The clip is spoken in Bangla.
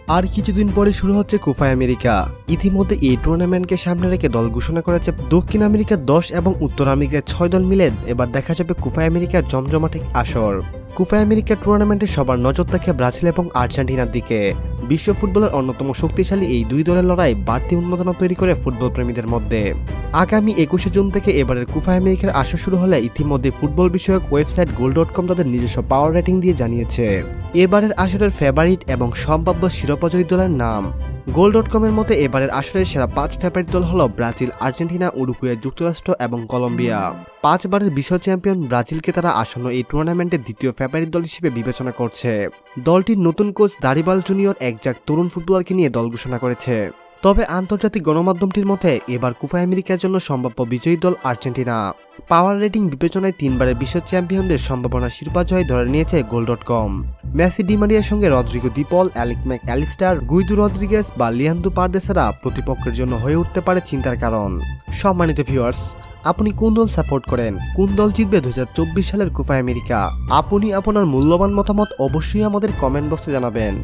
আর কিছুদিন পরে শুরু হচ্ছে কোপা আমেরিকা। ইতিমধ্যে এই টুর্নামেন্টকে সামনে রেখে দল ঘোষণা করেছে দক্ষিণ আমেরিকার 10 এবং উত্তর আমেরিকার 6 দল মিলে এবার দেখা যাবে কোপা আমেরিকার জমজমাট এক আসর। কোপা আমেরিকা টুর্নামেন্টে সবার নজর থাকে ব্রাজিল এবং আর্জেন্টিনার দিকে। বিশ্ব ফুটবলের অন্যতম শক্তিশালী এই দুই দলের লড়াই বাড়তি উন্মাদনা তৈরি করে ফুটবল প্রেমীদের মধ্যে। আগামী 21শে জুন থেকে এবারের কোপা আমেরিকার আসর শুরু হলে ইতিমধ্যে ফুটবল বিষয়ক ওয়েবসাইট goal.com তাদের নিজস্ব পাওয়ার রেটিং দিয়ে জানিয়েছে এবারের আসরের ফেভারিট এবং সম্ভাব্য শিরোপাজয়ী দলের নাম। goal.com এর মতে এবারের আসরের সেরা 5 ফেভারিট দল হল ব্রাজিল, আর্জেন্টিনা, উরুগুয়ে, যুক্তরাষ্ট্র এবং কলম্বিয়া। 5 বারের বিশ্ব চ্যাম্পিয়ন ব্রাজিলকে তারা আসন্ন এই টুর্নামেন্টের দ্বিতীয় ফেভারিট দল হিসেবে বিবেচনা করছে। দলটির নতুন কোচ দারিবাল জুনিয়র একজাক তরুণ ফুটবলারকে নিয়ে দল ঘোষণা করেছে। তবে আন্তর্জাতিক গণমাধ্যমটির মতে এবার কোপা আমেরিকার জন্য সম্ভাব্য বিজয়ী দল আর্জেন্টিনা। পাওয়ার রেটিং বিবেচনায় 3 বারের বিশ্ব চ্যাম্পিয়নদের সম্ভাবনা শিরোপা জয় ধরে নিয়েছে goal.com। মেসি, ডি মারিয়ার সঙ্গে Rodrigo De Paul, Alec Mac Allister, Guido Rodriguez বা লিয়ান্দ্রো পারদেসারা প্রতিপক্ষের জন্য হয়ে উঠতে পারে চিন্তার কারণ। সম্মানিত ভিউয়ার্স, আপনি কোন দল সাপোর্ট করেন? কোন দল জিতবে 2024 সালের কোপা আমেরিকা? আপনি আপনার মূল্যবান মতামত অবশ্যই আমাদের কমেন্ট বক্সে জানাবেন।